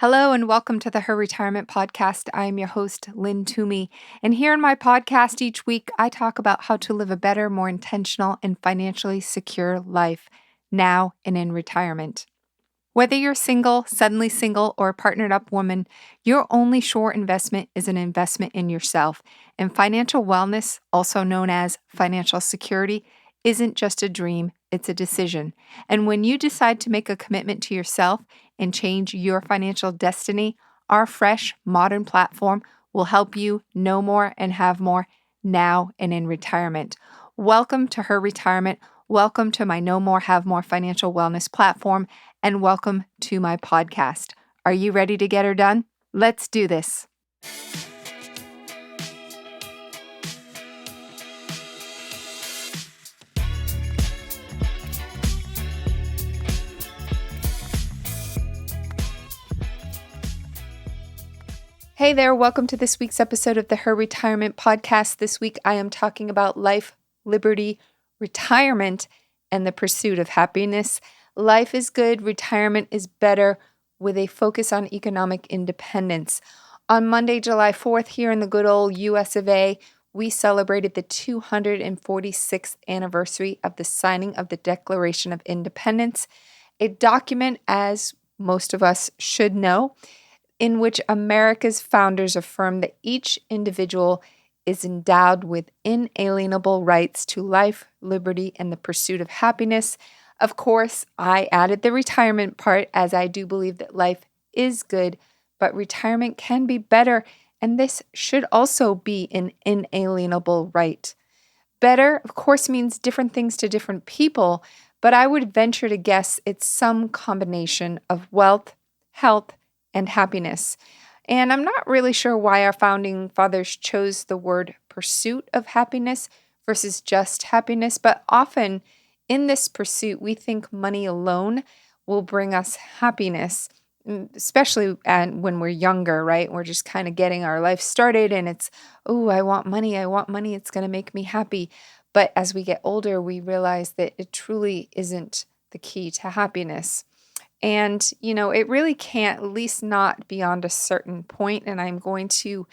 Hello and welcome to the Her Retirement Podcast. I am your host, Lynn Toomey. And here in my podcast each week, I talk about how to live a better, more intentional, and financially secure life now and in retirement. Whether you're single, suddenly single, or a partnered up woman, your only sure investment is an investment in yourself. And financial wellness, also known as financial security, isn't just a dream, it's a decision. And when you decide to make a commitment to yourself and change your financial destiny, our fresh, modern platform will help you know more and have more now and in retirement. Welcome to Her Retirement. Welcome to my Know More, Have More financial wellness platform, and welcome to my podcast. Are you ready to get her done? Let's do this. Hey there, welcome to this week's episode of the Her Retirement Podcast. This week I am talking about life, liberty, retirement, and the pursuit of happiness. Life is good, retirement is better, with a focus on economic independence. On Monday, July 4th, here in the good old US of A, we celebrated the 246th anniversary of the signing of the Declaration of Independence, a document, as most of us should know, in which America's founders affirmed that each individual is endowed with inalienable rights to life, liberty, and the pursuit of happiness. Of course, I added the retirement part, as I do believe that life is good, but retirement can be better, and this should also be an inalienable right. Better, of course, means different things to different people, but I would venture to guess it's some combination of wealth, health, and happiness. And I'm not really sure why our founding fathers chose the word pursuit of happiness versus just happiness, but often in this pursuit, we think money alone will bring us happiness, especially when we're younger, right? We're just kind of getting our life started and it's, oh, I want money, it's going to make me happy. But as we get older, we realize that it truly isn't the key to happiness. And, it really can't, at least not beyond a certain point. And I'm going to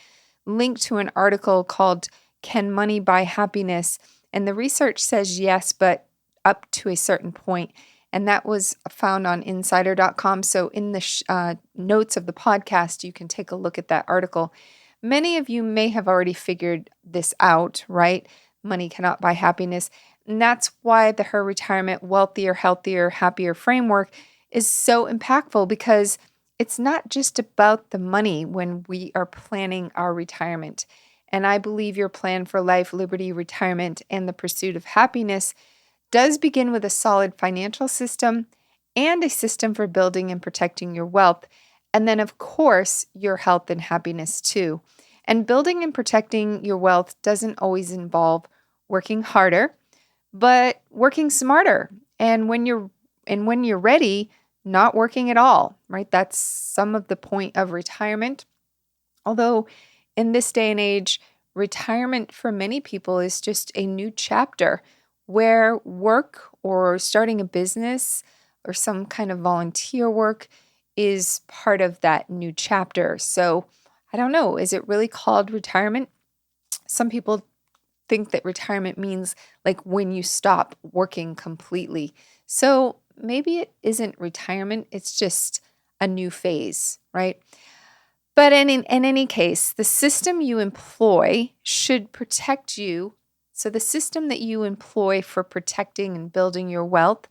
link to an article called Can Money Buy Happiness? And the research says yes, but up to a certain point. And that was found on insider.com. So in the notes of the podcast, you can take a look at that article. Many of you may have already figured this out, right? Money cannot buy happiness. And that's why the Her Retirement Wealthier, Healthier, Happier framework is so impactful, because it's not just about the money when we are planning our retirement. And I believe your plan for life, liberty, retirement, and the pursuit of happiness does begin with a solid financial system and a system for building and protecting your wealth. And then, of course, your health and happiness too. And building and protecting your wealth doesn't always involve working harder, but working smarter. And when you're ready, not working at all, right? That's some of the point of retirement. Although in this day and age, retirement for many people is just a new chapter where work or starting a business or some kind of volunteer work is part of that new chapter. So I don't know, is it really called retirement? Some people think that retirement means like when you stop working completely. So maybe it isn't retirement, it's just a new phase, right? But in any case, the system you employ should protect you. So the system that you employ for protecting and building your wealth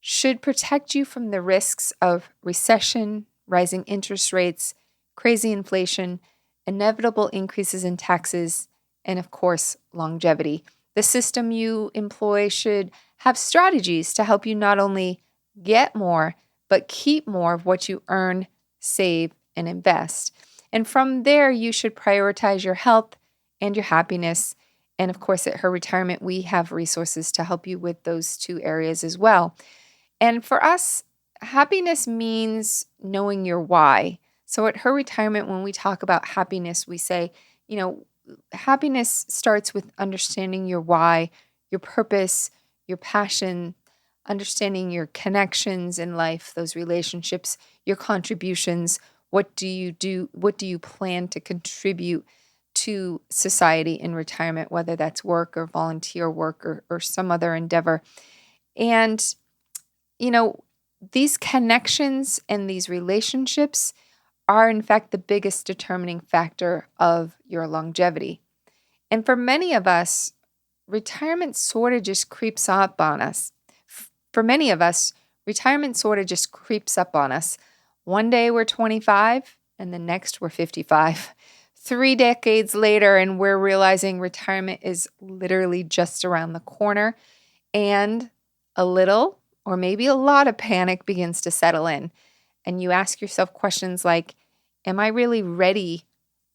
should protect you from the risks of recession, rising interest rates, crazy inflation, inevitable increases in taxes, and of course, longevity. The system you employ should have strategies to help you not only get more, but keep more of what you earn, save, and invest. And from there, you should prioritize your health and your happiness. And of course, at Her Retirement, we have resources to help you with those two areas as well. And for us, happiness means knowing your why. So at Her Retirement, when we talk about happiness, we say, happiness starts with understanding your why, your purpose, your passion, understanding your connections in life, those relationships, your contributions. What do you do? What do you plan to contribute to society in retirement, whether that's work or volunteer work or some other endeavor? And, you know, these connections and these relationships are, in fact, the biggest determining factor of your longevity. And for many of us, retirement sort of just creeps up on us. For many of us, retirement sort of just creeps up on us. One day we're 25 and the next we're 55. 3 decades later, and we're realizing retirement is literally just around the corner, and a little or maybe a lot of panic begins to settle in. And you ask yourself questions like, am I really ready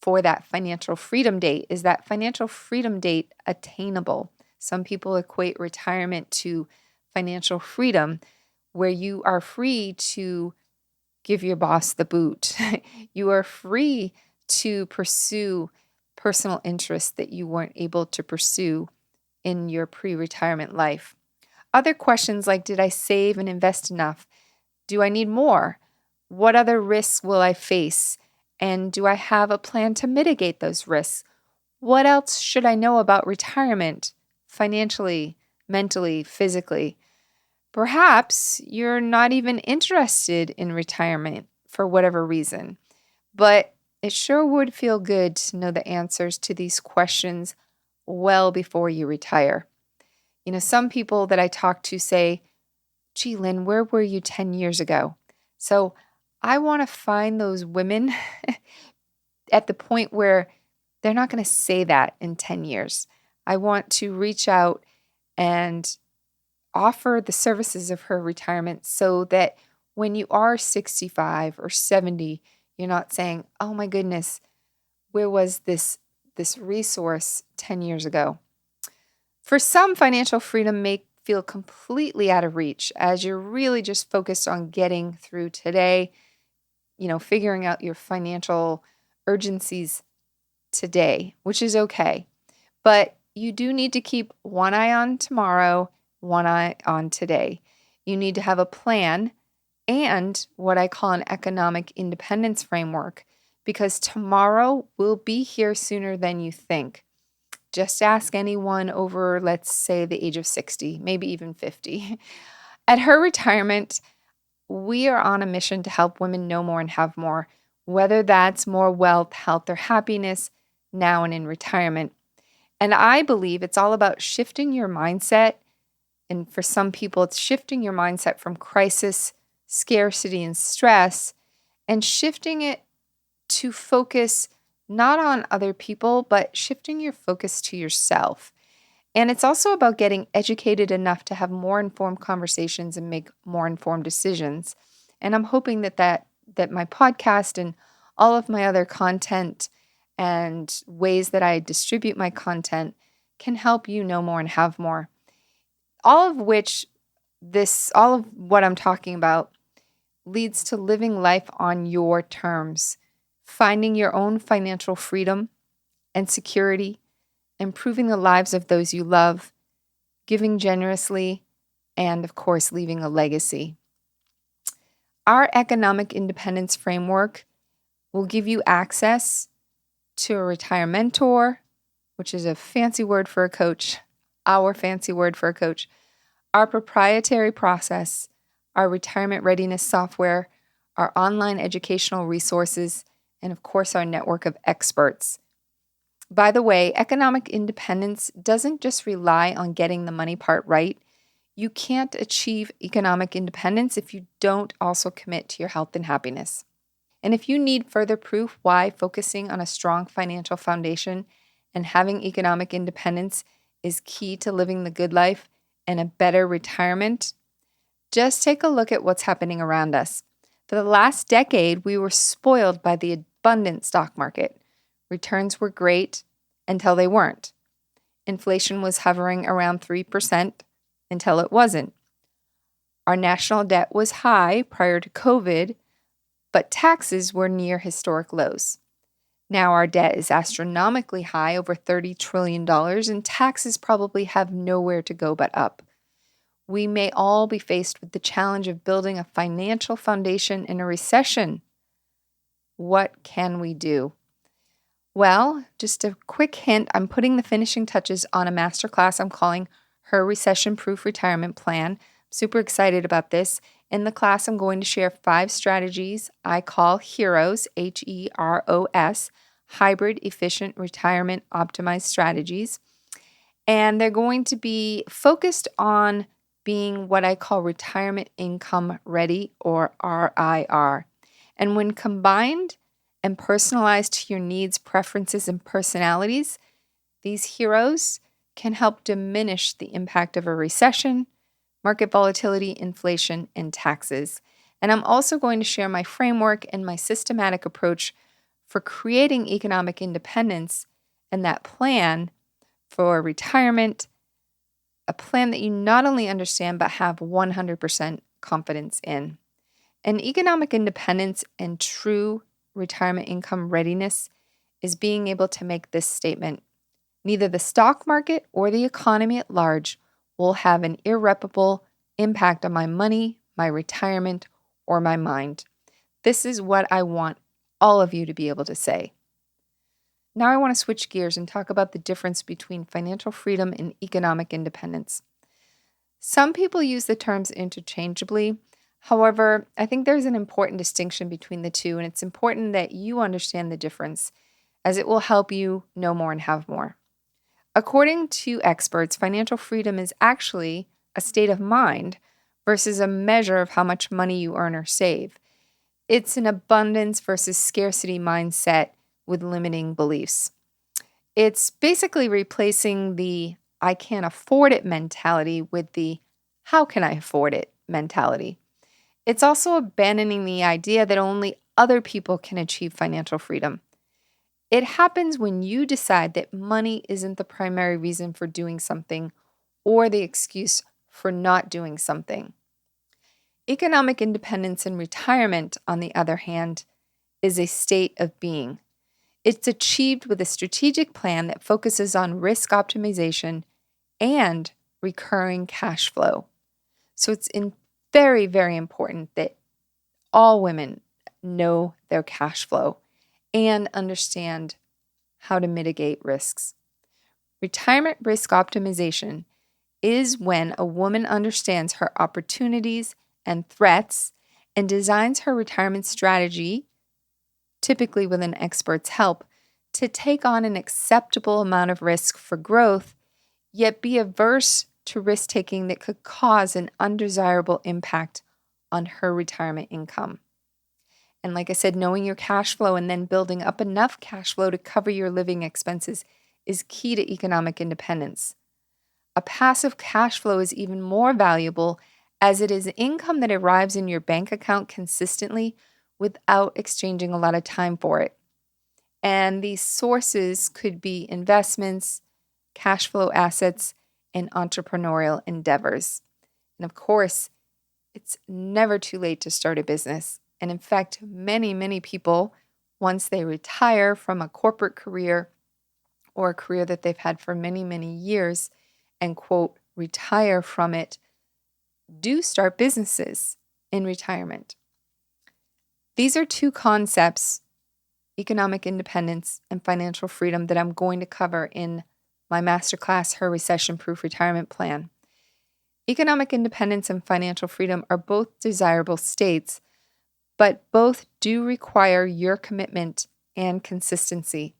for that financial freedom date? Is that financial freedom date attainable? Some people equate retirement to financial freedom, where you are free to give your boss the boot. You are free to pursue personal interests that you weren't able to pursue in your pre-retirement life. Other questions like, did I save and invest enough? Do I need more? What other risks will I face? And do I have a plan to mitigate those risks? What else should I know about retirement, financially, mentally, physically? Perhaps you're not even interested in retirement for whatever reason, but it sure would feel good to know the answers to these questions well before you retire. Some people that I talk to say, gee, Lynn, where were you 10 years ago? So I want to find those women at the point where they're not going to say that in 10 years. I want to reach out and offer the services of her retirement so that when you are 65 or 70, you're not saying, oh my goodness, where was this resource 10 years ago? For some, financial freedom may feel completely out of reach as you're really just focused on getting through today, figuring out your financial urgencies today, which is okay. But you do need to keep one eye on tomorrow, one eye on today. You need to have a plan and what I call an economic independence framework, because tomorrow will be here sooner than you think. Just ask anyone over, let's say, the age of 60, maybe even 50. At her retirement, we are on a mission to help women know more and have more, whether that's more wealth, health, or happiness now and in retirement. And I believe it's all about shifting your mindset. And for some people, it's shifting your mindset from crisis, scarcity, and stress, and shifting it to focus not on other people, but shifting your focus to yourself. And it's also about getting educated enough to have more informed conversations and make more informed decisions. And I'm hoping that my podcast and all of my other content and ways that I distribute my content can help you know more and have more. All of what I'm talking about leads to living life on your terms, finding your own financial freedom and security, improving the lives of those you love, giving generously, and of course, leaving a legacy. Our economic independence framework will give you access to a retire mentor, which is a fancy word for a coach, our fancy word for a coach, our proprietary process, our retirement readiness software, our online educational resources, and of course, our network of experts. By the way, economic independence doesn't just rely on getting the money part right. You can't achieve economic independence if you don't also commit to your health and happiness. And if you need further proof why focusing on a strong financial foundation and having economic independence is key to living the good life and a better retirement, just take a look at what's happening around us. For the last decade, we were spoiled by the abundant stock market. Returns were great until they weren't. Inflation was hovering around 3% until it wasn't. Our national debt was high prior to COVID, but taxes were near historic lows. Now our debt is astronomically high, over $30 trillion, and taxes probably have nowhere to go but up. We may all be faced with the challenge of building a financial foundation in a recession. What can we do? Well, just a quick hint, I'm putting the finishing touches on a masterclass I'm calling Her Recession-Proof Retirement Plan. Super excited about this. In the class, I'm going to share 5 strategies I call HEROS, HEROS, Hybrid Efficient Retirement Optimized Strategies. And they're going to be focused on being what I call retirement income ready, or RIR. And when combined and personalized to your needs, preferences, and personalities, these heroes can help diminish the impact of a recession, market volatility, inflation, and taxes. And I'm also going to share my framework and my systematic approach for creating economic independence and that plan for retirement, a plan that you not only understand but have 100% confidence in. And economic independence and true retirement income readiness is being able to make this statement: neither the stock market or the economy at large will have an irreparable impact on my money, my retirement, or my mind. This is what I want all of you to be able to say. Now I want to switch gears and talk about the difference between financial freedom and economic independence. Some people use the terms interchangeably. However, I think there's an important distinction between the two, and it's important that you understand the difference, as it will help you know more and have more. According to experts, financial freedom is actually a state of mind versus a measure of how much money you earn or save. It's an abundance versus scarcity mindset with limiting beliefs. It's basically replacing the I can't afford it mentality with the how can I afford it mentality. It's also abandoning the idea that only other people can achieve financial freedom. It happens when you decide that money isn't the primary reason for doing something or the excuse for not doing something. Economic independence in retirement, on the other hand, is a state of being. It's achieved with a strategic plan that focuses on risk optimization and recurring cash flow. So it's very, very important that all women know their cash flow and understand how to mitigate risks. Retirement risk optimization is when a woman understands her opportunities and threats and designs her retirement strategy, typically with an expert's help, to take on an acceptable amount of risk for growth, yet be averse to risk-taking that could cause an undesirable impact on her retirement income. And like I said, knowing your cash flow and then building up enough cash flow to cover your living expenses is key to economic independence. A passive cash flow is even more valuable, as it is income that arrives in your bank account consistently without exchanging a lot of time for it. And these sources could be investments, cash flow assets, and entrepreneurial endeavors. And of course, it's never too late to start a business. And in fact, many people, once they retire from a corporate career or a career that they've had for many years and, quote, retire from it, do start businesses in retirement. These are two concepts, economic independence and financial freedom, that I'm going to cover in my masterclass, Her Recession-Proof Retirement Plan. Economic independence and financial freedom are both desirable states, but both do require your commitment and consistency.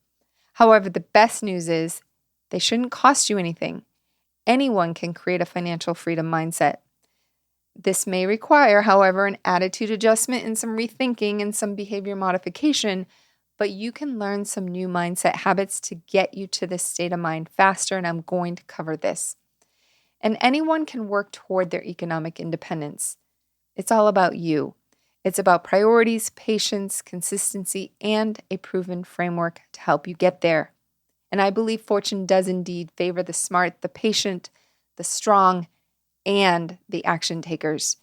However, the best news is they shouldn't cost you anything. Anyone can create a financial freedom mindset. This may require, however, an attitude adjustment and some rethinking and some behavior modification, but you can learn some new mindset habits to get you to this state of mind faster, and I'm going to cover this. And anyone can work toward their economic independence. It's all about you. It's about priorities, patience, consistency, and a proven framework to help you get there. And I believe fortune does indeed favor the smart, the patient, the strong, and the action takers.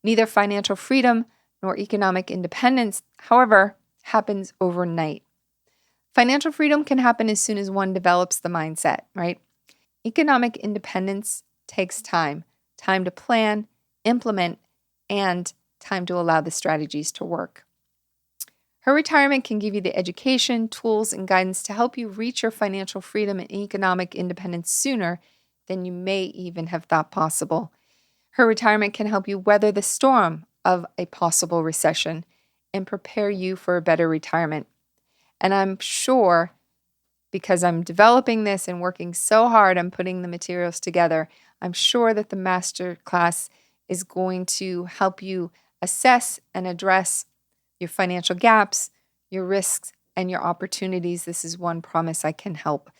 Neither financial freedom nor economic independence, however, happens overnight. Financial freedom can happen as soon as one develops the mindset, right? Economic independence takes time. time to plan, implement, and time to allow the strategies to work. Her retirement can give you the education, tools, and guidance to help you reach your financial freedom and economic independence sooner than you may even have thought possible. Her retirement can help you weather the storm of a possible recession and prepare you for a better retirement. And I'm sure, because I'm developing this and working so hard on putting the materials together, I'm sure that the Masterclass is going to help you assess and address your financial gaps, your risks, and your opportunities. This is one promise I can help.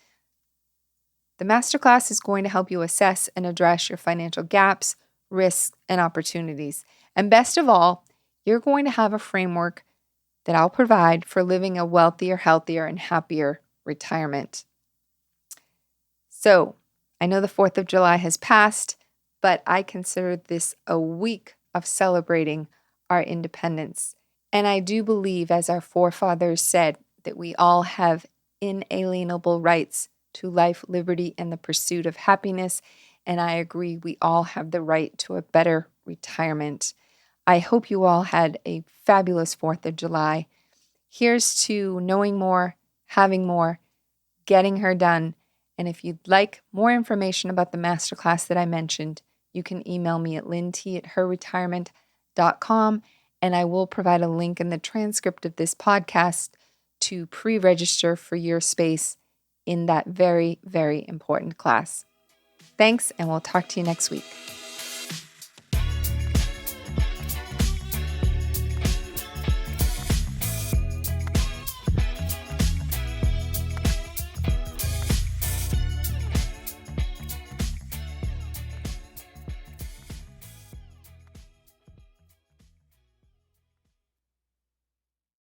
The Masterclass is going to help you assess and address your financial gaps, risks, and opportunities. And best of all, you're going to have a framework that I'll provide for living a wealthier, healthier, and happier retirement. So, I know the 4th of July has passed, but I consider this a week of celebrating our independence. And I do believe, as our forefathers said, that we all have inalienable rights to life, liberty, and the pursuit of happiness. And I agree, we all have the right to a better retirement. I hope you all had a fabulous 4th of July. Here's to knowing more, having more, getting her done. And if you'd like more information about the masterclass that I mentioned, you can email me at lynnt@herretirement.com, and I will provide a link in the transcript of this podcast to pre-register for your space in that very, very important class. Thanks, and we'll talk to you next week.